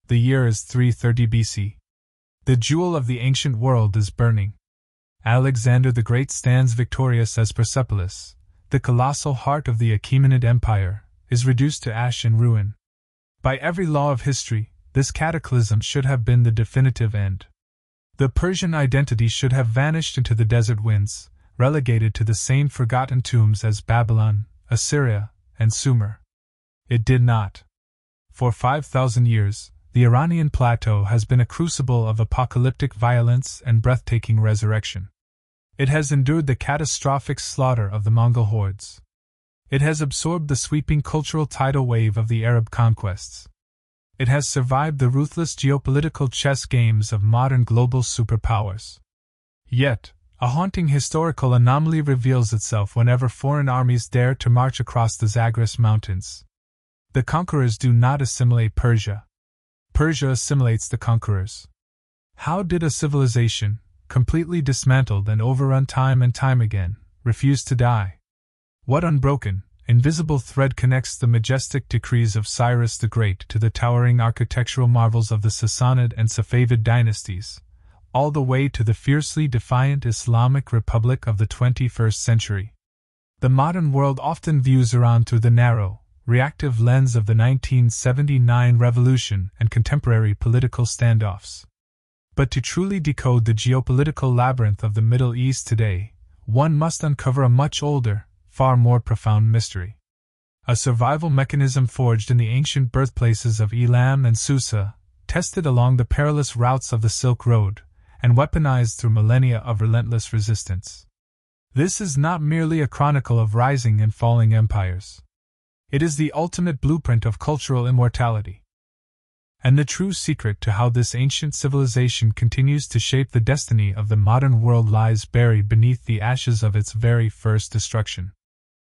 The year is 330 BC. The jewel of the ancient world is burning. Alexander the Great stands victorious as Persepolis, the colossal heart of the Achaemenid Empire, is reduced to ash and ruin. By every law of history, this cataclysm should have been the definitive end. The Persian identity should have vanished into the desert winds, relegated to the same forgotten tombs as Babylon, Assyria, and Sumer. It did not. For 5,000 years, the Iranian plateau has been a crucible of apocalyptic violence and breathtaking resurrection. It has endured the catastrophic slaughter of the Mongol hordes. It has absorbed the sweeping cultural tidal wave of the Arab conquests. It has survived the ruthless geopolitical chess games of modern global superpowers. Yet, a haunting historical anomaly reveals itself whenever foreign armies dare to march across the Zagros Mountains. The conquerors do not assimilate Persia. Persia assimilates the conquerors. How did a civilization, completely dismantled and overrun time and time again, refuse to die? What unbroken, invisible thread connects the majestic decrees of Cyrus the Great to the towering architectural marvels of the Sassanid and Safavid dynasties, all the way to the fiercely defiant Islamic Republic of the 21st century? The modern world often views Iran through the narrow, reactive lens of the 1979 revolution and contemporary political standoffs. But to truly decode the geopolitical labyrinth of the Middle East today, one must uncover a much older, far more profound mystery. A survival mechanism forged in the ancient birthplaces of Elam and Susa, tested along the perilous routes of the Silk Road, and weaponized through millennia of relentless resistance. This is not merely a chronicle of rising and falling empires. It is the ultimate blueprint of cultural immortality. And the true secret to how this ancient civilization continues to shape the destiny of the modern world lies buried beneath the ashes of its very first destruction.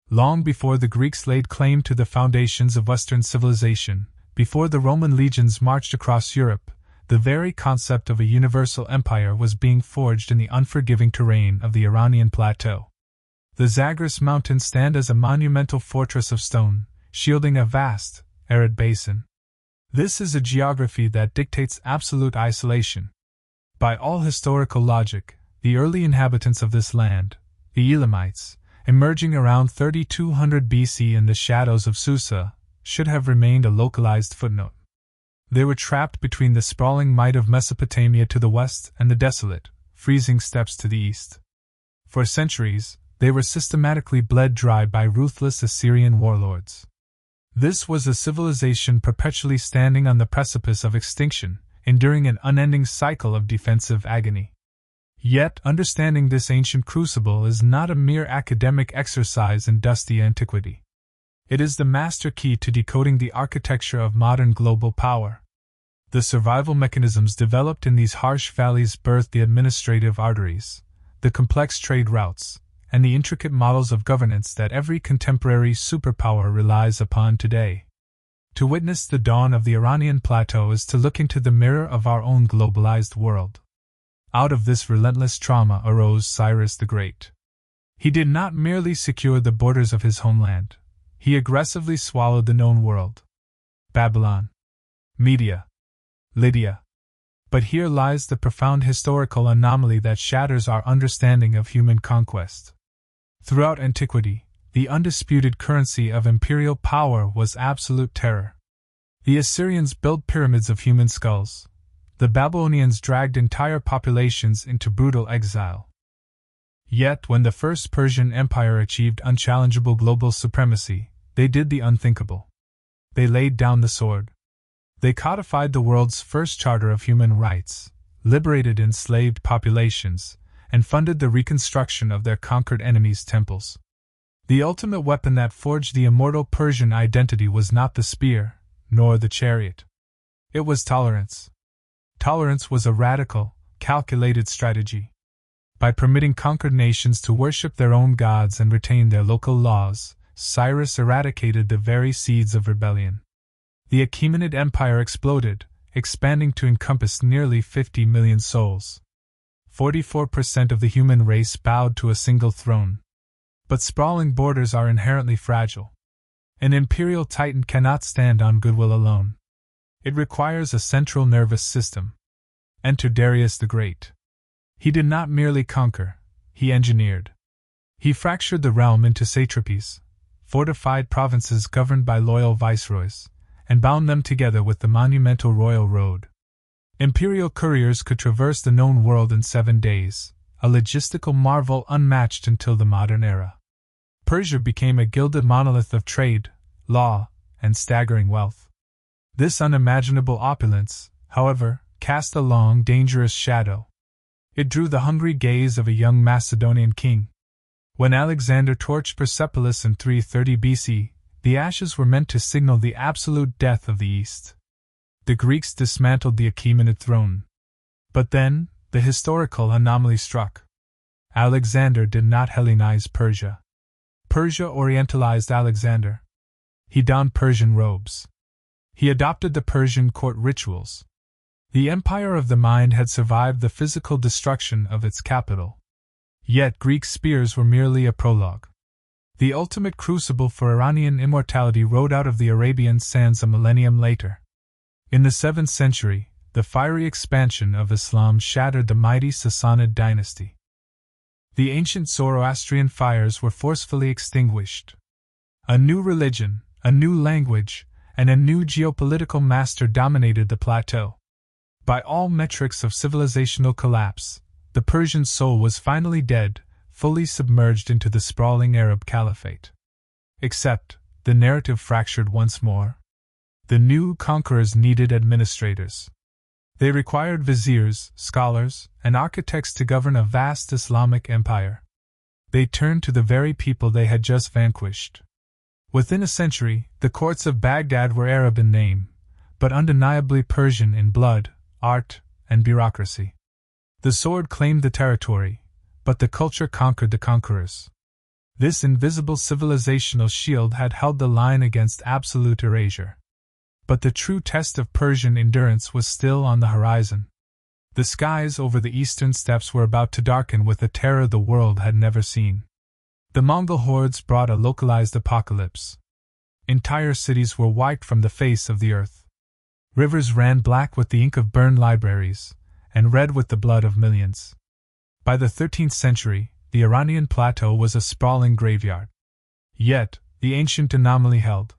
Long before the Greeks laid claim to the foundations of Western civilization, before the Roman legions marched across Europe, the very concept of a universal empire was being forged in the unforgiving terrain of the Iranian plateau. The Zagros Mountains stand as a monumental fortress of stone, shielding a vast, arid basin. This is a geography that dictates absolute isolation. By all historical logic, the early inhabitants of this land, the Elamites, emerging around 3200 BC in the shadows of Susa, should have remained a localized footnote. They were trapped between the sprawling might of Mesopotamia to the west and the desolate, freezing steppes to the east. For centuries, they were systematically bled dry by ruthless Assyrian warlords. This was a civilization perpetually standing on the precipice of extinction, enduring an unending cycle of defensive agony. Yet, understanding this ancient crucible is not a mere academic exercise in dusty antiquity. It is the master key to decoding the architecture of modern global power. The survival mechanisms developed in these harsh valleys birthed the administrative arteries, the complex trade routes, and the intricate models of governance that every contemporary superpower relies upon today. To witness the dawn of the Iranian plateau is to look into the mirror of our own globalized world. Out of this relentless trauma arose Cyrus the Great. He did not merely secure the borders of his homeland, he aggressively swallowed the known world. Babylon, Media, Lydia. But here lies the profound historical anomaly that shatters our understanding of human conquest. Throughout antiquity, the undisputed currency of imperial power was absolute terror. The Assyrians built pyramids of human skulls. The Babylonians dragged entire populations into brutal exile. Yet, when the First Persian Empire achieved unchallengeable global supremacy, they did the unthinkable. They laid down the sword. They codified the world's first charter of human rights, liberated enslaved populations, and funded the reconstruction of their conquered enemies' temples. The ultimate weapon that forged the immortal Persian identity was not the spear, nor the chariot. It was tolerance. Tolerance was a radical, calculated strategy. By permitting conquered nations to worship their own gods and retain their local laws, Cyrus eradicated the very seeds of rebellion. The Achaemenid Empire exploded, expanding to encompass nearly 50 million souls. 44% of the human race bowed to a single throne. But sprawling borders are inherently fragile. An imperial titan cannot stand on goodwill alone. It requires a central nervous system. Enter Darius the Great. He did not merely conquer, he engineered. He fractured the realm into satrapies, fortified provinces governed by loyal viceroys, and bound them together with the monumental royal road. Imperial couriers could traverse the known world in 7 days, a logistical marvel unmatched until the modern era. Persia became a gilded monolith of trade, law, and staggering wealth. This unimaginable opulence, however, cast a long, dangerous shadow. It drew the hungry gaze of a young Macedonian king. When Alexander torched Persepolis in 330 BC, the ashes were meant to signal the absolute death of the East. The Greeks dismantled the Achaemenid throne. But then, the historical anomaly struck. Alexander did not Hellenize Persia. Persia orientalized Alexander. He donned Persian robes. He adopted the Persian court rituals. The empire of the mind had survived the physical destruction of its capital. Yet Greek spears were merely a prologue. The ultimate crucible for Iranian immortality rode out of the Arabian sands a millennium later. In the 7th century, the fiery expansion of Islam shattered the mighty Sassanid dynasty. The ancient Zoroastrian fires were forcefully extinguished. A new religion, a new language, and a new geopolitical master dominated the plateau. By all metrics of civilizational collapse, the Persian soul was finally dead, fully submerged into the sprawling Arab caliphate. Except, the narrative fractured once more. The new conquerors needed administrators. They required viziers, scholars, and architects to govern a vast Islamic empire. They turned to the very people they had just vanquished. Within a century, the courts of Baghdad were Arab in name, but undeniably Persian in blood, art, and bureaucracy. The sword claimed the territory, but the culture conquered the conquerors. This invisible civilizational shield had held the line against absolute erasure. But the true test of Persian endurance was still on the horizon. The skies over the eastern steppes were about to darken with a terror the world had never seen. The Mongol hordes brought a localized apocalypse. Entire cities were wiped from the face of the earth. Rivers ran black with the ink of burned libraries, and red with the blood of millions. By the 13th century, the Iranian plateau was a sprawling graveyard. Yet, the ancient anomaly held.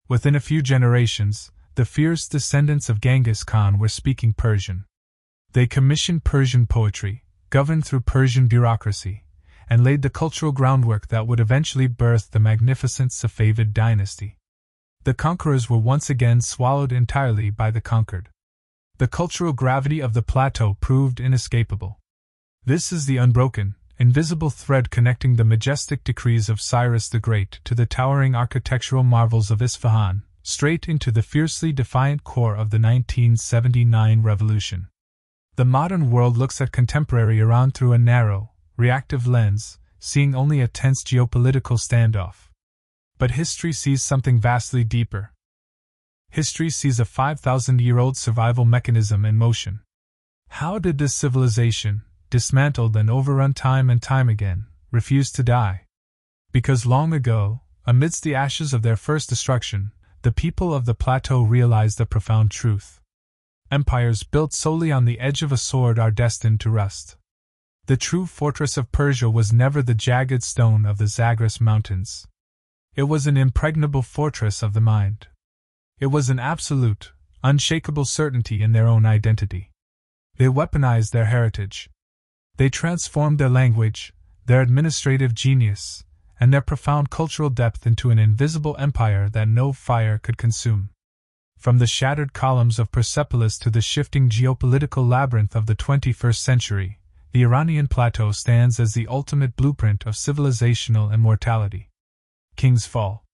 Within a few generations, the fierce descendants of Genghis Khan were speaking Persian. They commissioned Persian poetry, governed through Persian bureaucracy, and laid the cultural groundwork that would eventually birth the magnificent Safavid dynasty. The conquerors were once again swallowed entirely by the conquered. The cultural gravity of the plateau proved inescapable. This is the unbroken, invisible thread connecting the majestic decrees of Cyrus the Great to the towering architectural marvels of Isfahan, straight into the fiercely defiant core of the 1979 revolution. The modern world looks at contemporary Iran through a narrow, reactive lens, seeing only a tense geopolitical standoff. But history sees something vastly deeper. History sees a 5,000-year-old survival mechanism in motion. How did this civilization, dismantled and overrun time and time again, refuse to die? Because long ago, amidst the ashes of their first destruction, the people of the plateau realized a profound truth. Empires built solely on the edge of a sword are destined to rust. The true fortress of Persia was never the jagged stone of the Zagros Mountains. It was an impregnable fortress of the mind. It was an absolute, unshakable certainty in their own identity. They weaponized their heritage. They transformed their language, their administrative genius, and their profound cultural depth into an invisible empire that no fire could consume. From the shattered columns of Persepolis to the shifting geopolitical labyrinth of the 21st century, the Iranian plateau stands as the ultimate blueprint of civilizational immortality. Kings fall.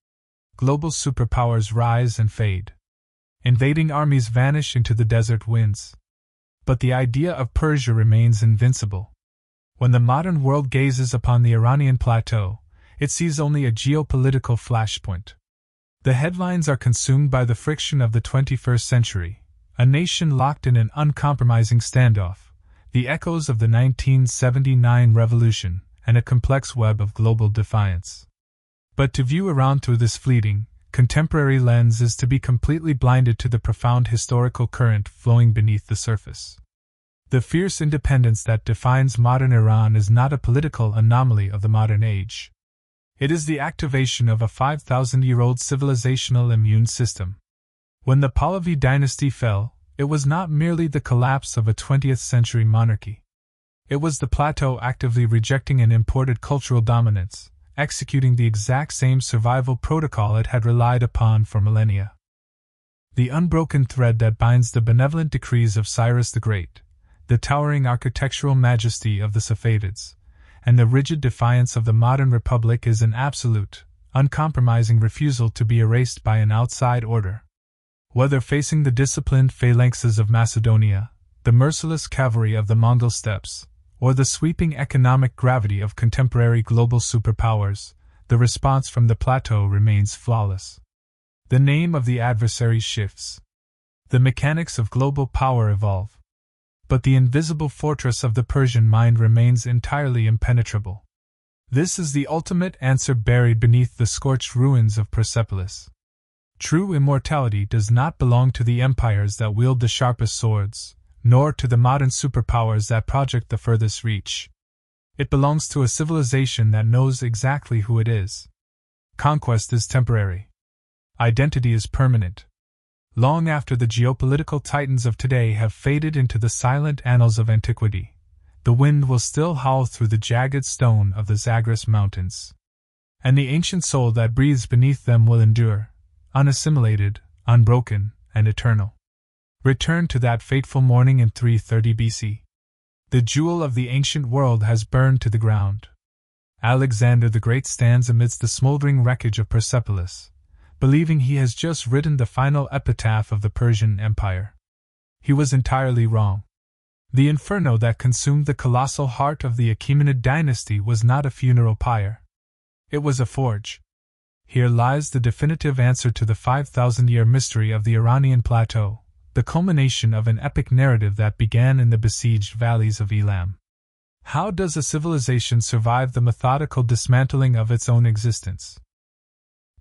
Global superpowers rise and fade. Invading armies vanish into the desert winds. But the idea of Persia remains invincible. When the modern world gazes upon the Iranian plateau, it sees only a geopolitical flashpoint. The headlines are consumed by the friction of the 21st century, a nation locked in an uncompromising standoff, the echoes of the 1979 revolution, and a complex web of global defiance. But to view Iran through this fleeting, contemporary lens is to be completely blinded to the profound historical current flowing beneath the surface. The fierce independence that defines modern Iran is not a political anomaly of the modern age. It is the activation of a 5,000-year-old civilizational immune system. When the Pahlavi dynasty fell, it was not merely the collapse of a 20th-century monarchy. It was the plateau actively rejecting an imported cultural dominance, executing the exact same survival protocol it had relied upon for millennia. The unbroken thread that binds the benevolent decrees of Cyrus the Great, the towering architectural majesty of the Safavids, and the rigid defiance of the modern republic is an absolute, uncompromising refusal to be erased by an outside order. Whether facing the disciplined phalanxes of Macedonia, the merciless cavalry of the Mongol steppes, or the sweeping economic gravity of contemporary global superpowers, the response from the plateau remains flawless. The name of the adversary shifts. The mechanics of global power evolve. But the invisible fortress of the Persian mind remains entirely impenetrable. This is the ultimate answer buried beneath the scorched ruins of Persepolis. True immortality does not belong to the empires that wield the sharpest swords, nor to the modern superpowers that project the furthest reach. It belongs to a civilization that knows exactly who it is. Conquest is temporary. Identity is permanent. Long after the geopolitical titans of today have faded into the silent annals of antiquity, the wind will still howl through the jagged stone of the Zagros Mountains. And the ancient soul that breathes beneath them will endure, unassimilated, unbroken, and eternal. Return to that fateful morning in 330 BC. The jewel of the ancient world has burned to the ground. Alexander the Great stands amidst the smoldering wreckage of Persepolis, believing he has just written the final epitaph of the Persian Empire. He was entirely wrong. The inferno that consumed the colossal heart of the Achaemenid dynasty was not a funeral pyre. It was a forge. Here lies the definitive answer to the 5,000-year mystery of the Iranian plateau, the culmination of an epic narrative that began in the besieged valleys of Elam. How does a civilization survive the methodical dismantling of its own existence?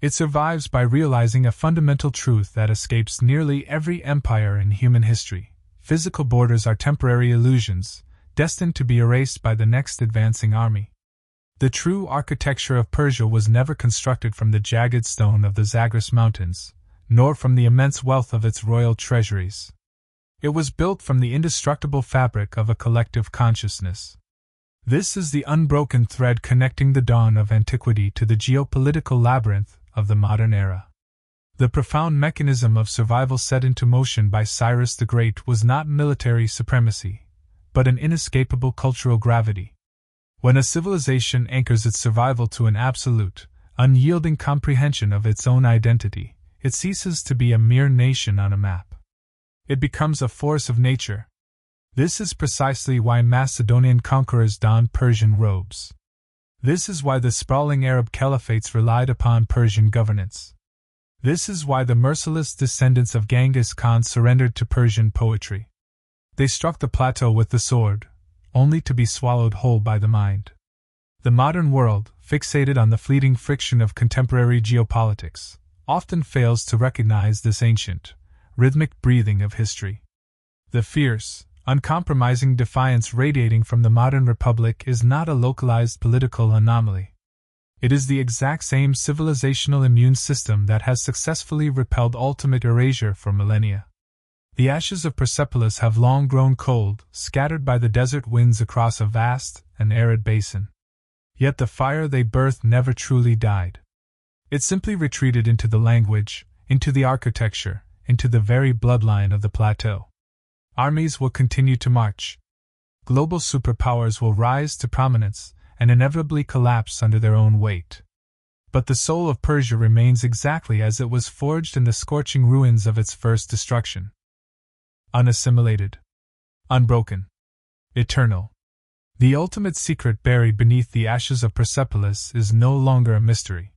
It survives by realizing a fundamental truth that escapes nearly every empire in human history. Physical borders are temporary illusions, destined to be erased by the next advancing army. The true architecture of Persia was never constructed from the jagged stone of the Zagros Mountains, nor from the immense wealth of its royal treasuries. It was built from the indestructible fabric of a collective consciousness. This is the unbroken thread connecting the dawn of antiquity to the geopolitical labyrinth of the modern era. The profound mechanism of survival set into motion by Cyrus the Great was not military supremacy, but an inescapable cultural gravity. When a civilization anchors its survival to an absolute, unyielding comprehension of its own identity, it ceases to be a mere nation on a map. It becomes a force of nature. This is precisely why Macedonian conquerors donned Persian robes. This is why the sprawling Arab caliphates relied upon Persian governance. This is why the merciless descendants of Genghis Khan surrendered to Persian poetry. They struck the plateau with the sword, only to be swallowed whole by the mind. The modern world, fixated on the fleeting friction of contemporary geopolitics, often fails to recognize this ancient, rhythmic breathing of history. The fierce, uncompromising defiance radiating from the modern republic is not a localized political anomaly. It is the exact same civilizational immune system that has successfully repelled ultimate erasure for millennia. The ashes of Persepolis have long grown cold, scattered by the desert winds across a vast and arid basin. Yet the fire they birthed never truly died. It simply retreated into the language, into the architecture, into the very bloodline of the plateau. Armies will continue to march. Global superpowers will rise to prominence and inevitably collapse under their own weight. But the soul of Persia remains exactly as it was forged in the scorching ruins of its first destruction. Unassimilated. Unbroken. Eternal. The ultimate secret buried beneath the ashes of Persepolis is no longer a mystery.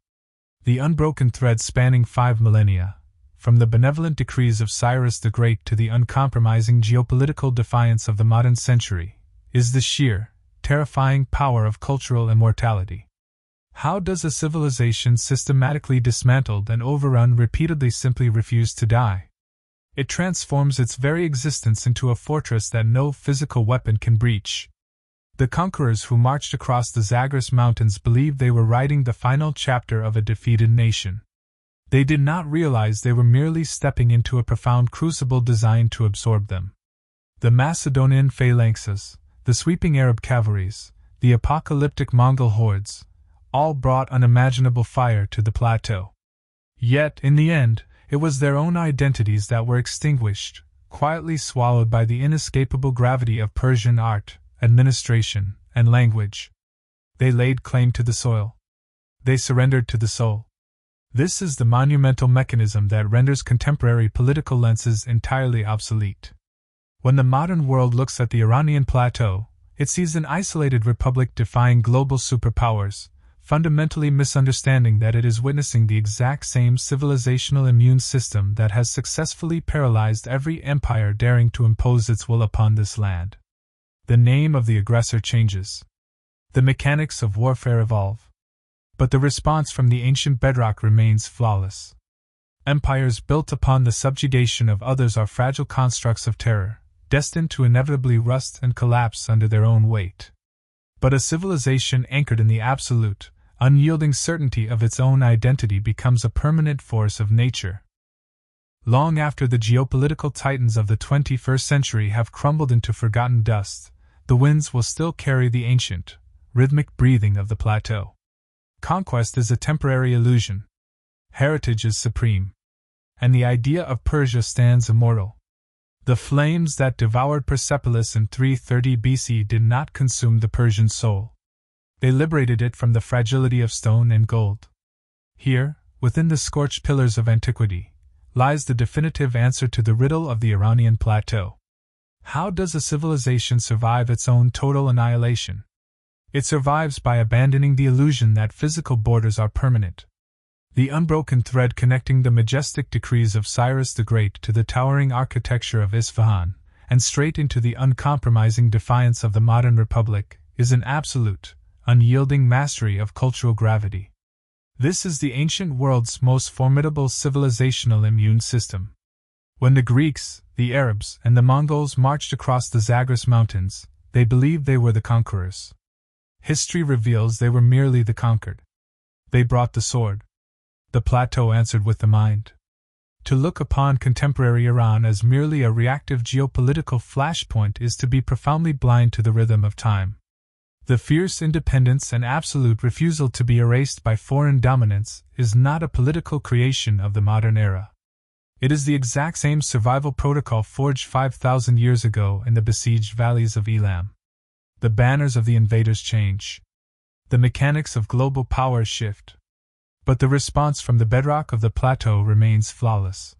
The unbroken thread spanning 5 millennia, from the benevolent decrees of Cyrus the Great to the uncompromising geopolitical defiance of the modern century, is the sheer, terrifying power of cultural immortality. How does a civilization systematically dismantled and overrun repeatedly simply refuse to die? It transforms its very existence into a fortress that no physical weapon can breach. The conquerors who marched across the Zagros Mountains believed they were writing the final chapter of a defeated nation. They did not realize they were merely stepping into a profound crucible designed to absorb them. The Macedonian phalanxes, the sweeping Arab cavalries, the apocalyptic Mongol hordes, all brought unimaginable fire to the plateau. Yet, in the end, it was their own identities that were extinguished, quietly swallowed by the inescapable gravity of Persian art, administration, and language. They laid claim to the soil. They surrendered to the soul. This is the monumental mechanism that renders contemporary political lenses entirely obsolete. When the modern world looks at the Iranian plateau, it sees an isolated republic defying global superpowers, fundamentally misunderstanding that it is witnessing the exact same civilizational immune system that has successfully paralyzed every empire daring to impose its will upon this land. The name of the aggressor changes. The mechanics of warfare evolve. But the response from the ancient bedrock remains flawless. Empires built upon the subjugation of others are fragile constructs of terror, destined to inevitably rust and collapse under their own weight. But a civilization anchored in the absolute, unyielding certainty of its own identity becomes a permanent force of nature. Long after the geopolitical titans of the 21st century have crumbled into forgotten dust, the winds will still carry the ancient, rhythmic breathing of the plateau. Conquest is a temporary illusion. Heritage is supreme. And the idea of Persia stands immortal. The flames that devoured Persepolis in 330 BC did not consume the Persian soul. They liberated it from the fragility of stone and gold. Here, within the scorched pillars of antiquity, lies the definitive answer to the riddle of the Iranian plateau. How does a civilization survive its own total annihilation? It survives by abandoning the illusion that physical borders are permanent. The unbroken thread connecting the majestic decrees of Cyrus the Great to the towering architecture of Isfahan, and straight into the uncompromising defiance of the modern republic, is an absolute, unyielding mastery of cultural gravity. This is the ancient world's most formidable civilizational immune system. When the Greeks, the Arabs, and the Mongols marched across the Zagros Mountains, they believed they were the conquerors. History reveals they were merely the conquered. They brought the sword. The plateau answered with the mind. To look upon contemporary Iran as merely a reactive geopolitical flashpoint is to be profoundly blind to the rhythm of time. The fierce independence and absolute refusal to be erased by foreign dominance is not a political creation of the modern era. It is the exact same survival protocol forged 5,000 years ago in the besieged valleys of Elam. The banners of the invaders change. The mechanics of global power shift. But the response from the bedrock of the plateau remains flawless.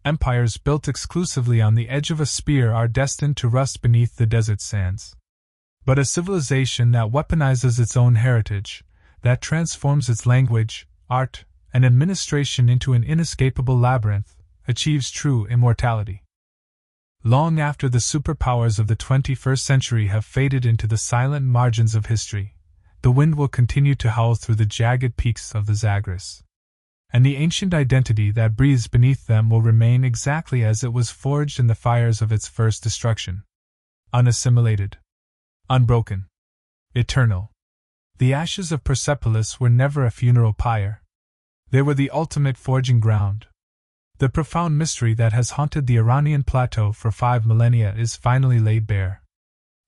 Empires built exclusively on the edge of a spear are destined to rust beneath the desert sands. But a civilization that weaponizes its own heritage, that transforms its language, art, and administration into an inescapable labyrinth, achieves true immortality. Long after the superpowers of the 21st century have faded into the silent margins of history, the wind will continue to howl through the jagged peaks of the Zagros. And the ancient identity that breathes beneath them will remain exactly as it was forged in the fires of its first destruction. Unassimilated. Unbroken. Eternal. The ashes of Persepolis were never a funeral pyre. They were the ultimate forging ground. The profound mystery that has haunted the Iranian plateau for 5 millennia is finally laid bare.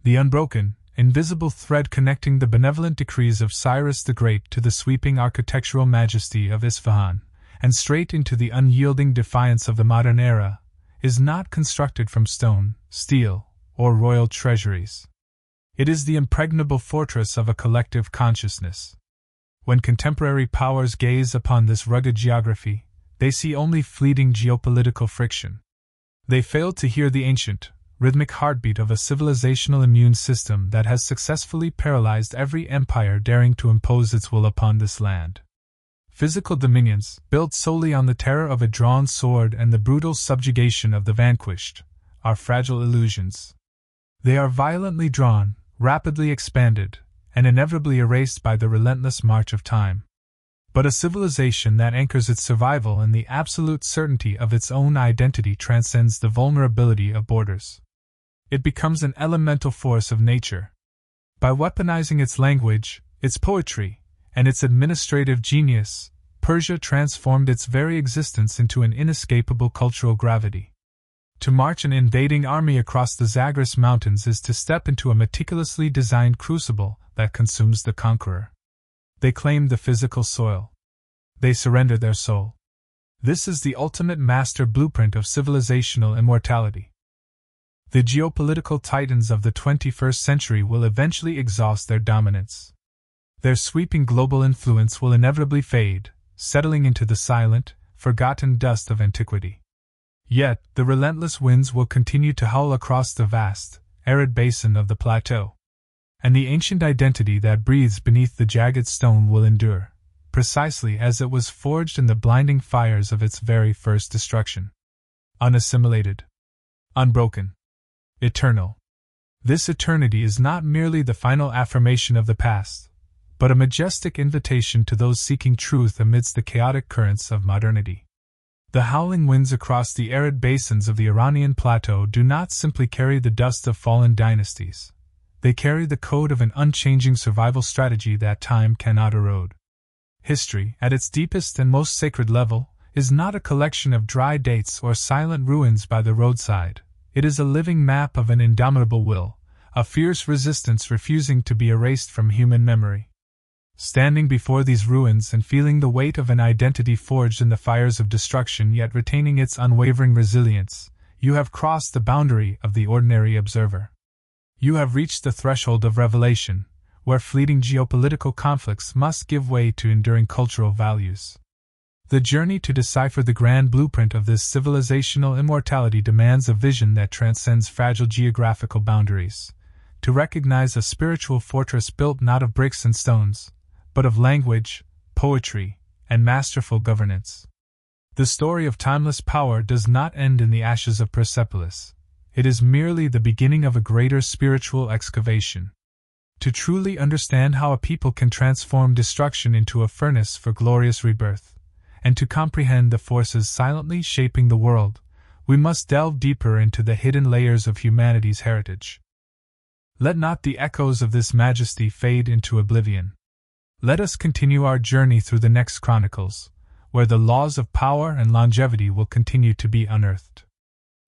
The unbroken, invisible thread connecting the benevolent decrees of Cyrus the Great to the sweeping architectural majesty of Isfahan, and straight into the unyielding defiance of the modern era, is not constructed from stone, steel, or royal treasuries. It is the impregnable fortress of a collective consciousness. When contemporary powers gaze upon this rugged geography, they see only fleeting geopolitical friction. They fail to hear the ancient, rhythmic heartbeat of a civilizational immune system that has successfully paralyzed every empire daring to impose its will upon this land. Physical dominions, built solely on the terror of a drawn sword and the brutal subjugation of the vanquished, are fragile illusions. They are violently drawn, rapidly expanded, and inevitably erased by the relentless march of time. But a civilization that anchors its survival in the absolute certainty of its own identity transcends the vulnerability of borders. It becomes an elemental force of nature. By weaponizing its language, its poetry, and its administrative genius, Persia transformed its very existence into an inescapable cultural gravity. To march an invading army across the Zagros Mountains is to step into a meticulously designed crucible that consumes the conqueror. They claim the physical soil. They surrender their soul. This is the ultimate master blueprint of civilizational immortality. The geopolitical titans of the 21st century will eventually exhaust their dominance. Their sweeping global influence will inevitably fade, settling into the silent, forgotten dust of antiquity. Yet, the relentless winds will continue to howl across the vast, arid basin of the plateau. And the ancient identity that breathes beneath the jagged stone will endure, precisely as it was forged in the blinding fires of its very first destruction. Unassimilated. Unbroken. Eternal. This eternity is not merely the final affirmation of the past, but a majestic invitation to those seeking truth amidst the chaotic currents of modernity. The howling winds across the arid basins of the Iranian plateau do not simply carry the dust of fallen dynasties. They carry the code of an unchanging survival strategy that time cannot erode. History, at its deepest and most sacred level, is not a collection of dry dates or silent ruins by the roadside. It is a living map of an indomitable will, a fierce resistance refusing to be erased from human memory. Standing before these ruins and feeling the weight of an identity forged in the fires of destruction yet retaining its unwavering resilience, you have crossed the boundary of the ordinary observer. You have reached the threshold of revelation, where fleeting geopolitical conflicts must give way to enduring cultural values. The journey to decipher the grand blueprint of this civilizational immortality demands a vision that transcends fragile geographical boundaries, to recognize a spiritual fortress built not of bricks and stones, but of language, poetry, and masterful governance. The story of timeless power does not end in the ashes of Persepolis. It is merely the beginning of a greater spiritual excavation. To truly understand how a people can transform destruction into a furnace for glorious rebirth, and to comprehend the forces silently shaping the world, we must delve deeper into the hidden layers of humanity's heritage. Let not the echoes of this majesty fade into oblivion. Let us continue our journey through the next chronicles, where the laws of power and longevity will continue to be unearthed.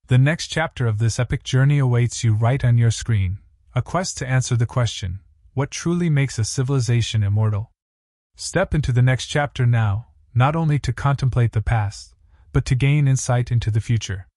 The next chapter of this epic journey awaits you right on your screen, a quest to answer the question, what truly makes a civilization immortal? Step into the next chapter now, not only to contemplate the past, but to gain insight into the future.